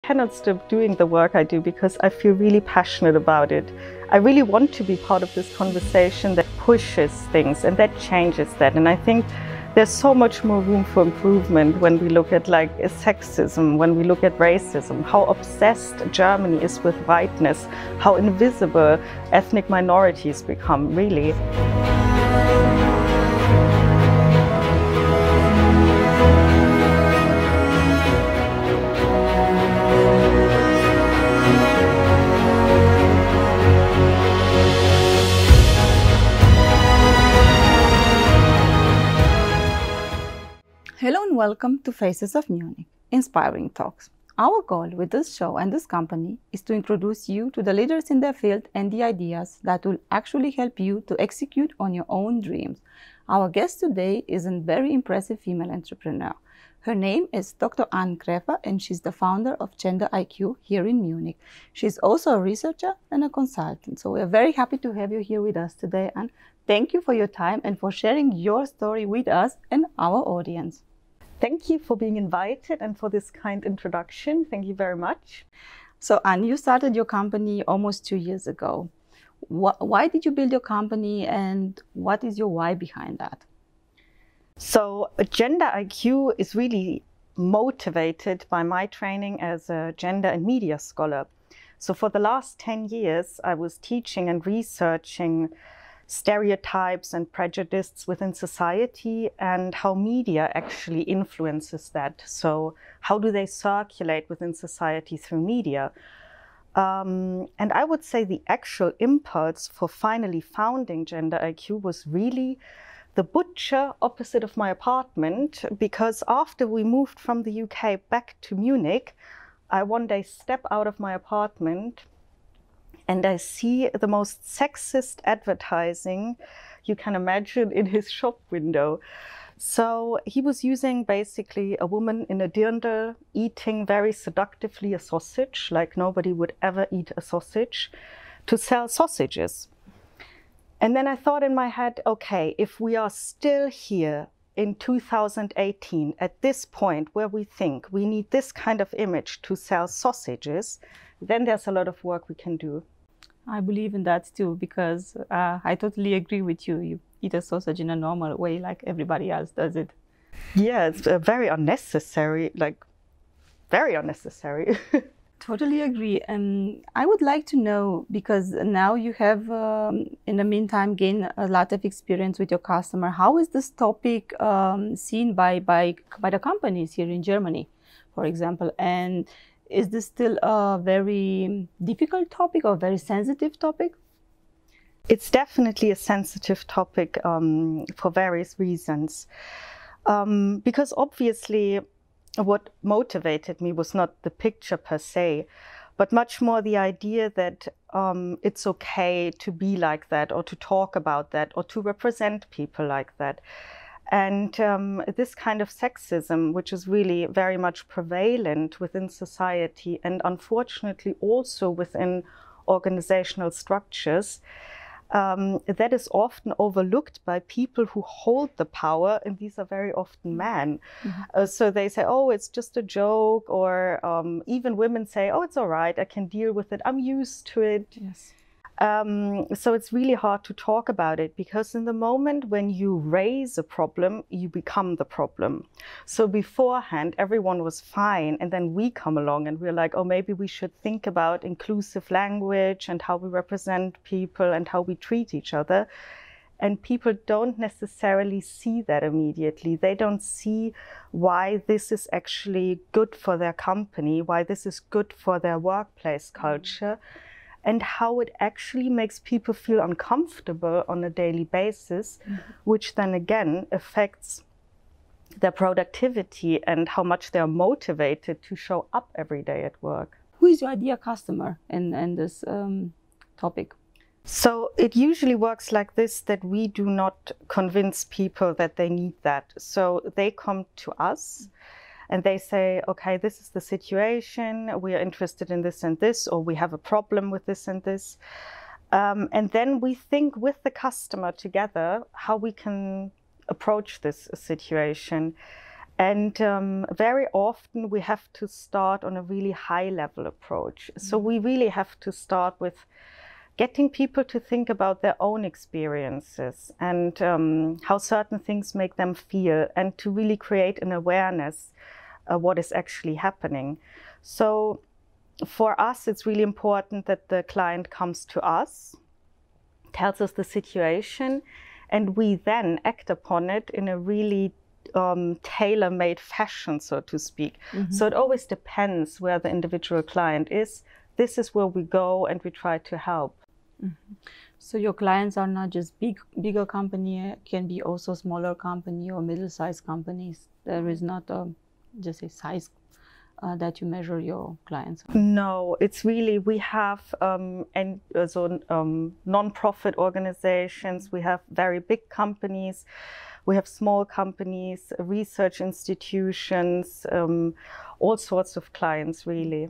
I cannot stop doing the work I do because I feel really passionate about it. I really want to be part of this conversation that pushes things and that changes that. And I think there's so much more room for improvement when we look at sexism, when we look at racism, how obsessed Germany is with whiteness, how invisible ethnic minorities become, really. Hello and welcome to Faces of Munich, Inspiring Talks. Our goal with this show and this company is to introduce you to the leaders in their field and the ideas that will actually help you to execute on your own dreams. Our guest today is a very impressive female entrepreneur. Her name is Dr. Graefer and she's the founder of GenderIQ here in Munich. She's also a researcher and a consultant. So we're very happy to have you here with us today, and thank you for your time and for sharing your story with us and our audience. Thank you for being invited and for this kind introduction. Thank you very much. So, Anne, you started your company almost 2 years ago. Why did you build your company and what is your why behind that? So, GenderIQ is really motivated by my training as a gender and media scholar. So for the last 10 years, I was teaching and researching stereotypes and prejudices within society and how media actually influences that. So how do they circulate within society through media? And I would say the actual impulse for finally founding GenderIQ was really the butcher opposite of my apartment, because after we moved from the UK back to Munich, I one day step out of my apartment and I see the most sexist advertising you can imagine in his shop window. So he was using basically a woman in a dirndl eating very seductively a sausage, like nobody would ever eat a sausage, to sell sausages. And then I thought in my head, okay, if we are still here in 2018, at this point where we think we need this kind of image to sell sausages, then there's a lot of work we can do. I believe in that too, because I totally agree with you. You eat a sausage in a normal way like everybody else does it. Yeah, it's very unnecessary, very unnecessary. Totally agree. And I would like to know, because now you have, in the meantime, gained a lot of experience with your customer. How is this topic seen by the companies here in Germany, for example? And is this still a very difficult topic or very sensitive topic? It's definitely a sensitive topic for various reasons. Because obviously, what motivated me was not the picture per se, but much more the idea that it's okay to be like that, or to talk about that, or to represent people like that. And this kind of sexism, which is really very much prevalent within society and unfortunately also within organizational structures, that is often overlooked by people who hold the power, and these are very often men. Mm-hmm. So they say, oh, it's just a joke, or even women say, oh, it's all right, I can deal with it, I'm used to it. Yes. So it's really hard to talk about it, because in the moment when you raise a problem, you become the problem. So beforehand, everyone was fine, and then we come along and we're like, oh, maybe we should think about inclusive language and how we represent people and how we treat each other. And people don't necessarily see that immediately. They don't see why this is actually good for their company, why this is good for their workplace culture. And how it actually makes people feel uncomfortable on a daily basis, mm-hmm. which then again affects their productivity and how much they're motivated to show up every day at work. Who is your ideal customer in this topic? So it usually works like this, that we do not convince people that they need that. So they come to us. And they say, okay, this is the situation, we are interested in this and this, or we have a problem with this and this. And then we think with the customer together how we can approach this situation. And very often we have to start on a really high level approach. So we really have to start with getting people to think about their own experiences and how certain things make them feel, and to really create an awareness of what is actually happening. So for us, it's really important that the client comes to us, tells us the situation, and we then act upon it in a really tailor-made fashion, so to speak. So it always depends where the individual client is. This is where we go and we try to help. So your clients are not just bigger company, can be also smaller company or middle-sized companies. There is not just a size that you measure your clients on. No, it's really, we have non-profit organizations, we have very big companies, we have small companies, research institutions, all sorts of clients, really.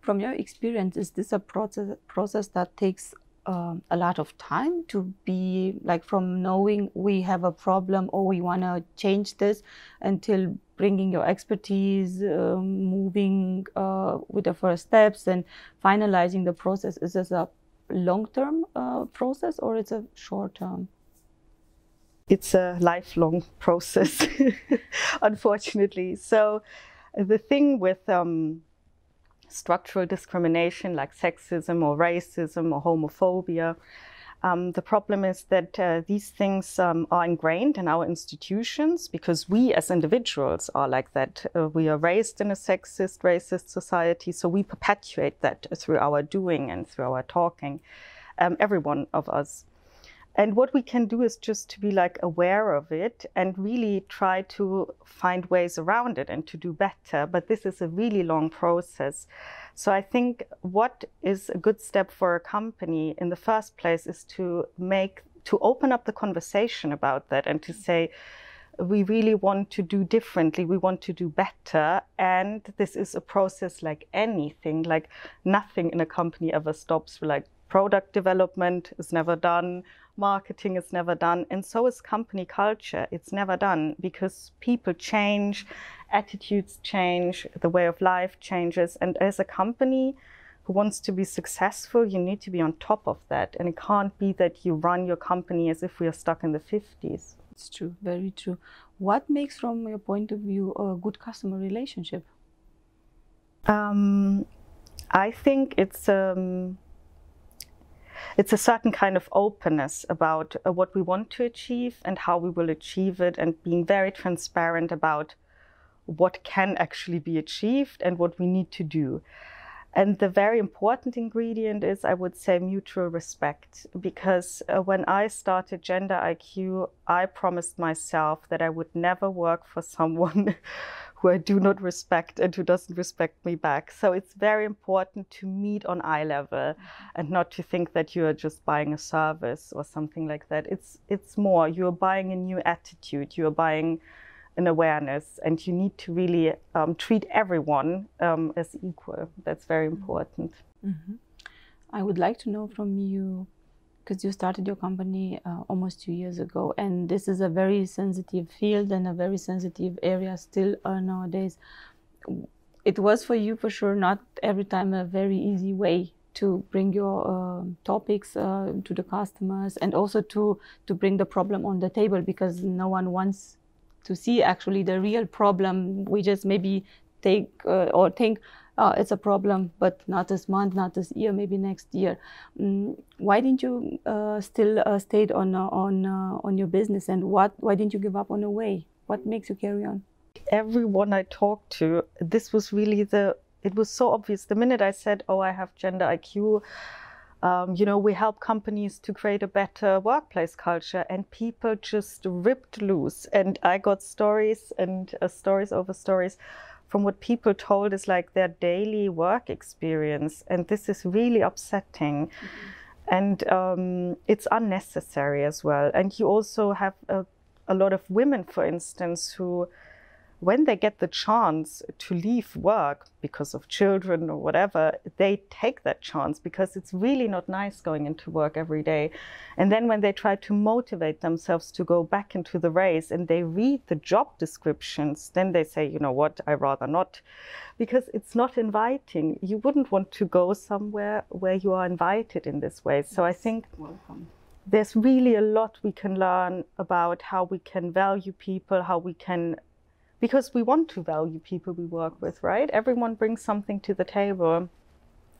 From your experience, is this a process that takes a lot of time to be, like, from knowing we have a problem or we want to change this until bringing your expertise, moving with the first steps and finalizing the process? Is this a long-term process or it's a short-term? It's a lifelong process, unfortunately. So the thing with structural discrimination like sexism or racism or homophobia, the problem is that these things are ingrained in our institutions because we as individuals are like that. We are raised in a sexist, racist society, so we perpetuate that through our doing and through our talking, every one of us. And what we can do is just to be like aware of it and really try to find ways around it and to do better. But this is a really long process. So I think what is a good step for a company in the first place is to open up the conversation about that and to say, we really want to do differently, we want to do better. And this is a process like anything, like nothing in a company ever stops. Like product development is never done, marketing is never done, and so is company culture. It's never done because people change, attitudes change, the way of life changes. And as a company who wants to be successful, you need to be on top of that. And it can't be that you run your company as if we are stuck in the 50s. It's true, very true. What makes, from your point of view, a good customer relationship? I think it's a certain kind of openness about what we want to achieve and how we will achieve it, and being very transparent about what can actually be achieved and what we need to do. And the very important ingredient is, I would say, mutual respect. Because when I started GenderIQ, I promised myself that I would never work for someone who I do not respect and who doesn't respect me back. So it's very important to meet on eye level and not to think that you are just buying a service or something like that. It's more, you're buying a new attitude, you're buying an awareness, and you need to really treat everyone as equal. That's very important. I would like to know from you, because you started your company almost 2 years ago, and this is a very sensitive field and a very sensitive area still nowadays. It was for you, for sure, not every time a very easy way to bring your topics to the customers, and also to bring the problem on the table, because no one wants to see actually the real problem. We just maybe take or think, oh, it's a problem, but not this month, not this year, maybe next year. Why didn't you still stay on your business, and why didn't you give up on the way? What makes you carry on? Everyone I talked to, this was really it was so obvious. The minute I said, oh, I have GenderIQ, you know, we help companies to create a better workplace culture, and people just ripped loose. And I got stories and stories over stories from what people told is like their daily work experience. And this is really upsetting. And it's unnecessary as well. And you also have a lot of women, for instance, who when they get the chance to leave work because of children or whatever, they take that chance because it's really not nice going into work every day. And then when they try to motivate themselves to go back into the race and they read the job descriptions, then they say, you know what, I rather not, because it's not inviting. You wouldn't want to go somewhere where you are invited in this way. So I think there's really a lot we can learn about how we can value people, how we can, because we want to value people we work with, right? Everyone brings something to the table,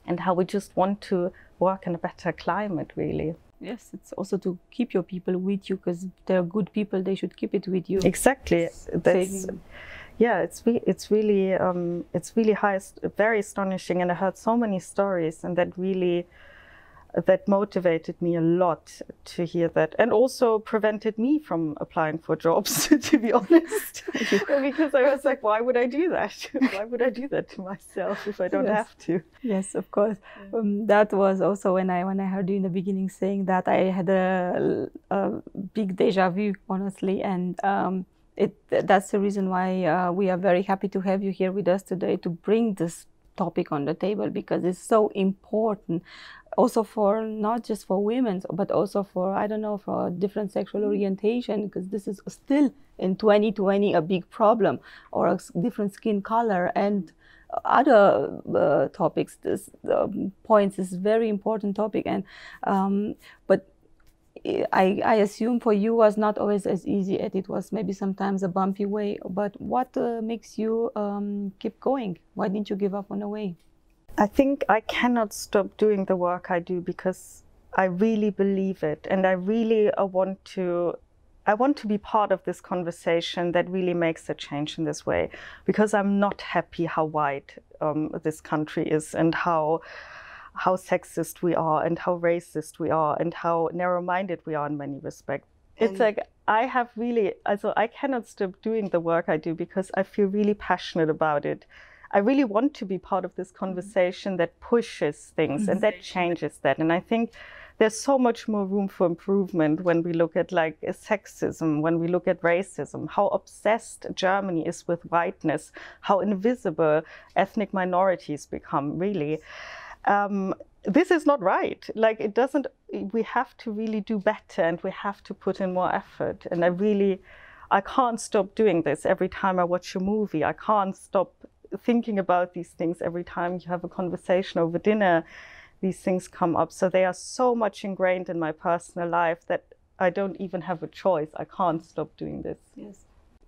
and how we just want to work in a better climate, really. Yes, it's also to keep your people with you, because they're good people, they should keep it with you. Exactly. That's, yeah, it's really very astonishing, and I heard so many stories, and that motivated me a lot to hear that, and also prevented me from applying for jobs, to be honest. Because I was like, why would I do that? Why would I do that to myself if I don't have to? Yes, of course. That was also when I heard you in the beginning saying that, I had a big deja vu, honestly, and that's the reason why we are very happy to have you here with us today to bring this topic on the table, because it's so important. Also for not just for women, but also for, I don't know, for different sexual orientation, because this is still in 2020 a big problem, or a different skin color and other topics. This points is very important topic, and but I assume for you was not always as easy as it was, maybe sometimes a bumpy way. But what makes you keep going? Why didn't you give up on the way? I think I cannot stop doing the work I do because I really believe it, and I really want to be part of this conversation that really makes a change in this way, because I'm not happy how white this country is, and how sexist we are, and how racist we are, and how narrow-minded we are in many respects. It's like I cannot stop doing the work I do because I feel really passionate about it. I really want to be part of this conversation that pushes things and that changes that. And I think there's so much more room for improvement when we look at like sexism, when we look at racism, how obsessed Germany is with whiteness, how invisible ethnic minorities become, really. This is not right. Like, it doesn't, we have to really do better, and we have to put in more effort. And I can't stop doing this every time I watch a movie. I can't stop thinking about these things every time you have a conversation over dinner. These things come up. So they are so much ingrained in my personal life that I don't even have a choice. I can't stop doing this. Yes.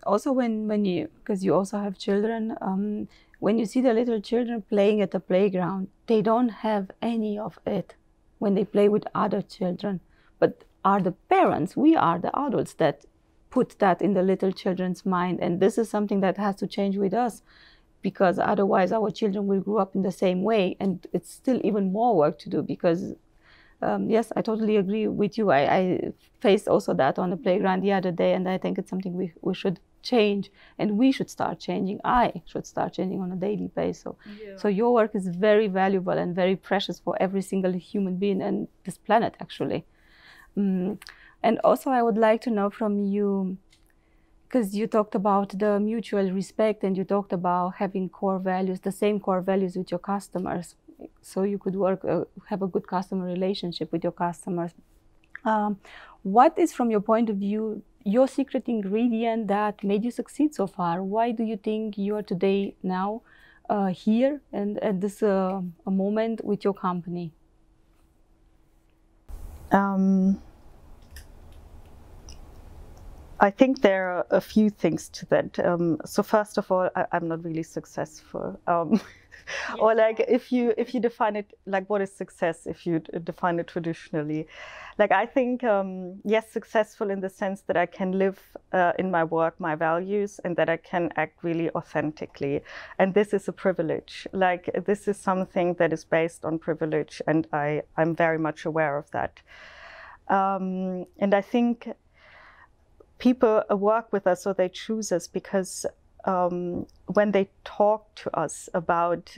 Also, when you, because you also have children, when you see the little children playing at the playground, they don't have any of it when they play with other children. But are the parents, we are the adults that put that in the little children's mind. And this is something that has to change with us, because otherwise our children will grow up in the same way, and it's still even more work to do. Because yes, I totally agree with you. I faced also that on the playground the other day, and I think it's something we should change, and we should start changing. I should start changing on a daily basis. So your work is very valuable and very precious for every single human being and this planet, actually. And also I would like to know from you, because you talked about the mutual respect, and you talked about having core values, the same core values with your customers, so you could work, have a good customer relationship with your customers. What is, from your point of view, your secret ingredient that made you succeed so far? Why do you think you are today now here and at this a moment with your company? I think there are a few things to that. So first of all, I'm not really successful. Or like, if you define it, like, what is success if you define it traditionally? Like, I think, yes, successful in the sense that I can live in my work, my values, and that I can act really authentically. And this is a privilege. Like, this is something that is based on privilege, and I'm very much aware of that. And I think people work with us, or they choose us because when they talk to us about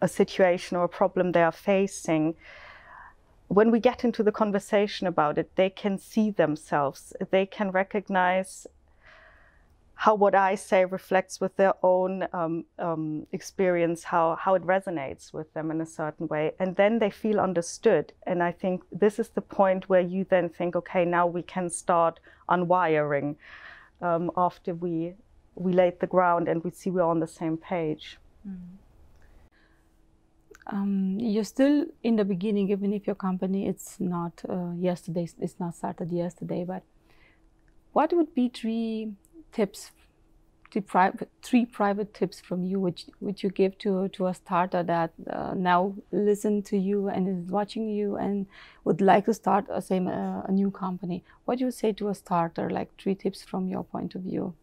a situation or a problem they are facing, when we get into the conversation about it, they can see themselves. They can recognize how what I say reflects with their own experience, how it resonates with them in a certain way. And then they feel understood. And I think this is the point where you then think, okay, now we can start unwiring after we laid the ground and we see we're on the same page. You're still in the beginning, even if your company, it's not it's not started yesterday, but what would be three private tips from you, which you give to a starter that now listen to you and is watching you and would like to start a new company? What do you say to a starter, like 3 tips from your point of view?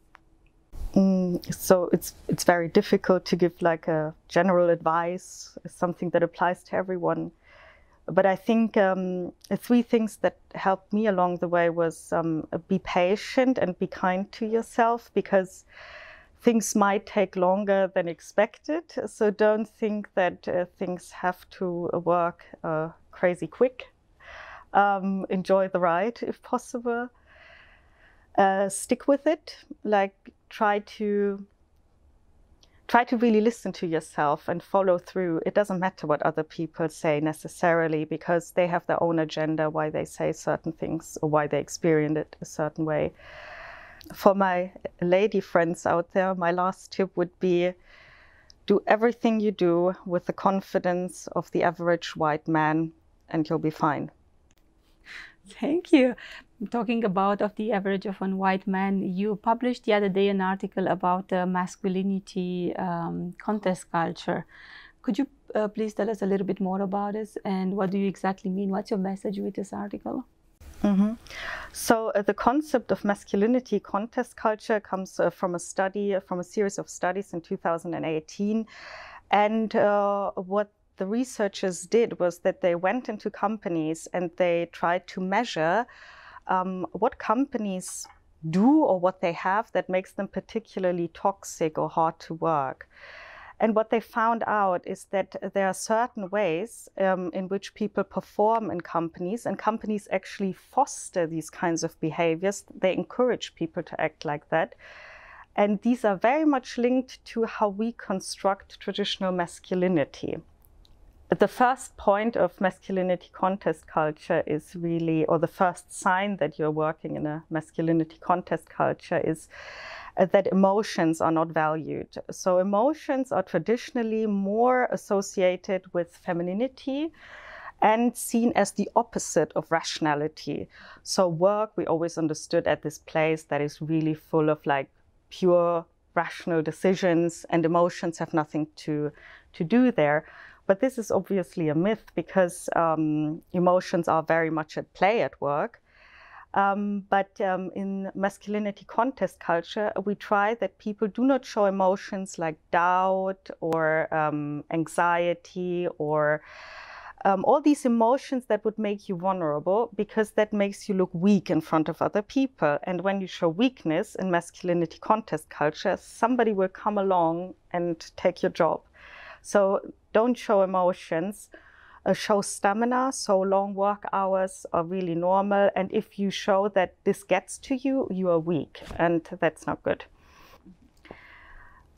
So it's very difficult to give like a general advice, something that applies to everyone. But I think 3 things that helped me along the way was be patient and be kind to yourself, because things might take longer than expected. So don't think that things have to work crazy quick. Enjoy the ride if possible. Stick with it. Like try to really listen to yourself and follow through. It doesn't matter what other people say necessarily, because they have their own agenda, why they say certain things or why they experience it a certain way. For my lady friends out there, my last tip would be do everything you do with the confidence of the average white man and you'll be fine. Thank you. Talking about the average of a white man, you published the other day an article about the masculinity contest culture. Could you please tell us a little bit more about this and what do you exactly mean? What's your message with this article? So the concept of masculinity contest culture comes from a series of studies in 2018. And what the researchers did was that they went into companies and they tried to measure what companies do or what they have that makes them particularly toxic or hard to work. And what they found out is that there are certain ways in which people perform in companies, and companies actually foster these kinds of behaviors. They encourage people to act like that. And these are very much linked to how we construct traditional masculinity. The first point of masculinity contest culture is really, or the first sign that you're working in a masculinity contest culture is that emotions are not valued. So emotions are traditionally more associated with femininity and seen as the opposite of rationality. So work, we always understood at this place that is really full of like pure rational decisions, and emotions have nothing to do there. But this is obviously a myth, because emotions are very much at play at work. But in masculinity contest culture, we try that people do not show emotions like doubt or anxiety or all these emotions that would make you vulnerable, because that makes you look weak in front of other people. And when you show weakness in masculinity contest culture, somebody will come along and take your job. So don't show emotions. Show stamina, so long work hours are really normal. And if you show that this gets to you, you are weak, and that's not good.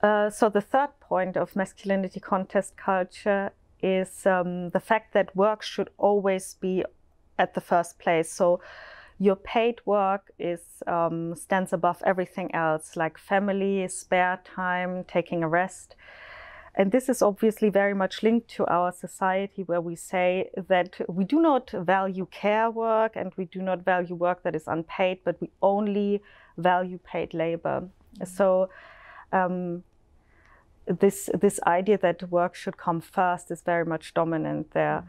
So the third point of masculinity contest culture is the fact that work should always be at the first place. So your paid work stands above everything else, like family, spare time, taking a rest. And this is obviously very much linked to our society, where we say that we do not value care work and we do not value work that is unpaid, but we only value paid labor. So this idea that work should come first is very much dominant there.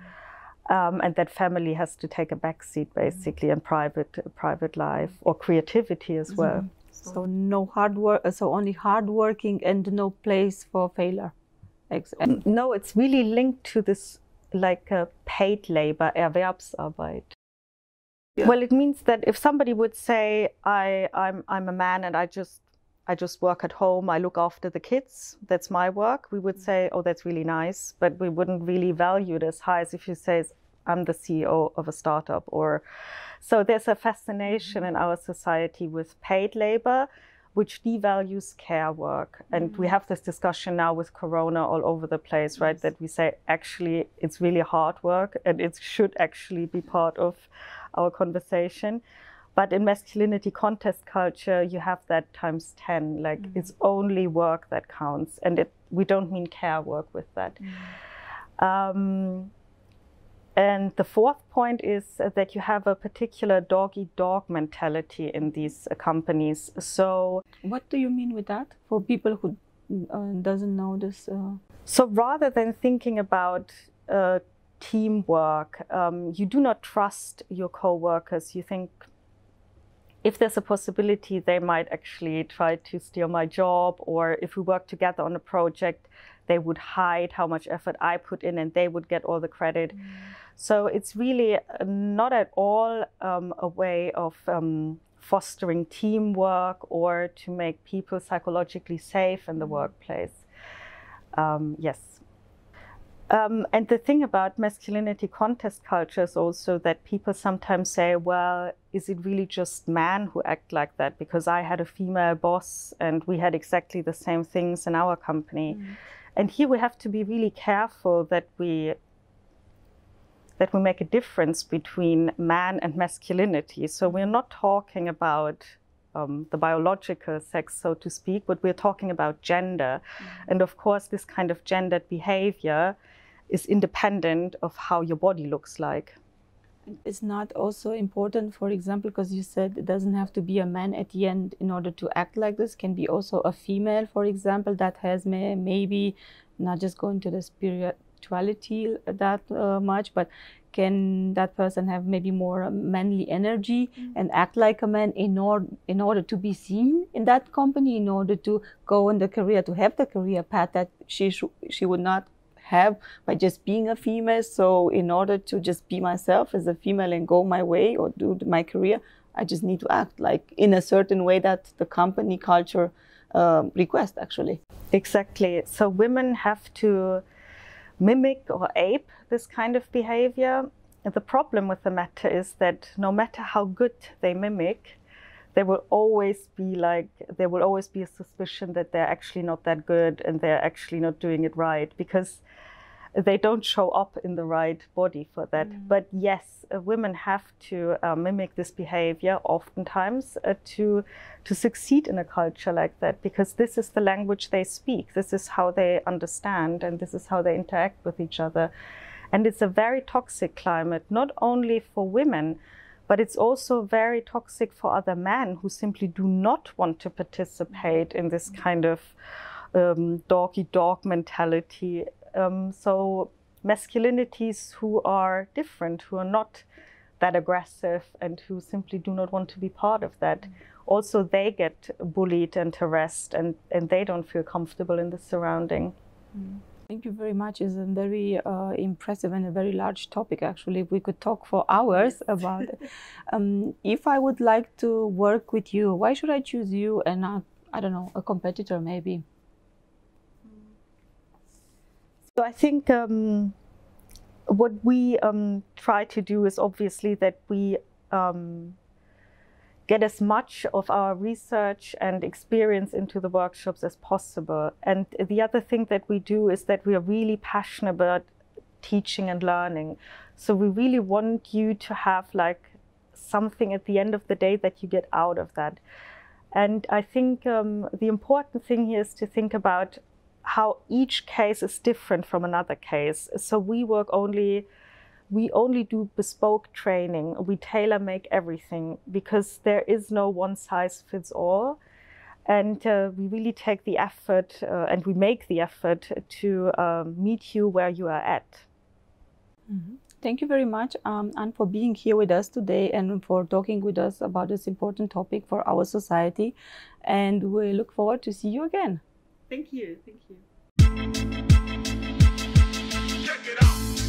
And that family has to take a backseat, basically, in private life or creativity as well. So no hard work, so only hard working and no place for failure. No, it's really linked to this like paid labor, Erwerbsarbeit. Yeah. Well, it means that if somebody would say, I'm a man and I just work at home, I look after the kids, that's my work, we would say, oh, that's really nice, but we wouldn't really value it as high as if you say, I'm the CEO of a startup. So there's a fascination in our society with paid labor, which devalues care work. And we have this discussion now with Corona all over the place, right? That we say, actually, it's really hard work and it should actually be part of our conversation. But in masculinity contest culture, you have that times 10, like it's only work that counts. And we don't mean care work with that. And the fourth point is that you have a particular dog-eat-dog mentality in these companies. So, what do you mean with that for people who doesn't know this? So rather than thinking about teamwork, you do not trust your co-workers. You think, if there's a possibility, they might actually try to steal my job, or if we work together on a project, they would hide how much effort I put in and they would get all the credit. So it's really not at all a way of fostering teamwork or to make people psychologically safe in the workplace. Yes. And the thing about masculinity contest culture is also that people sometimes say, well, is it really just men who act like that? Because I had a female boss and we had exactly the same things in our company. And here we have to be really careful that we make a difference between man and masculinity. So we're not talking about the biological sex, so to speak, but we're talking about gender. And of course, this kind of gendered behavior is independent of how your body looks like. It's not also important, for example, because you said it doesn't have to be a man at the end in order to act like this. Can be also a female, for example, that has maybe not just going to the spirituality that much, but can that person have maybe more manly energy and act like a man in order to be seen in that company, in order to go in the career, to have the career path that she would not have by just being a female. So in order to just be myself as a female and go my way or do my career, I just need to act like in a certain way that the company culture requests, actually. Exactly. So women have to mimic or ape this kind of behavior. And the problem with the matter is that no matter how good they mimic, there will always be a suspicion that they're actually not that good and they're actually not doing it right, because they don't show up in the right body for that. But yes, women have to mimic this behavior oftentimes to succeed in a culture like that, because this is the language they speak, this is how they understand, and this is how they interact with each other. And it's a very toxic climate, not only for women, but it's also very toxic for other men who simply do not want to participate in this kind of dog-eat-dog mentality. So masculinities who are different, who are not that aggressive and who simply do not want to be part of that, also they get bullied and harassed, and they don't feel comfortable in the surrounding. Thank you very much. It's a very impressive and a very large topic, actually. We could talk for hours about it. If I would like to work with you, why should I choose you and not, I don't know, a competitor maybe? So I think what we try to do is obviously that we get as much of our research and experience into the workshops as possible. And the other thing that we do is that we are really passionate about teaching and learning. So we really want you to have like something at the end of the day that you get out of that. And I think the important thing here is to think about how each case is different from another case. So we only do bespoke training. We tailor make everything because there is no one size fits all. And we really take the effort and we make the effort to meet you where you are at. Thank you very much, Anne, for being here with us today and for talking with us about this important topic for our society. And we look forward to see you again. Thank you. Thank you. Check it out.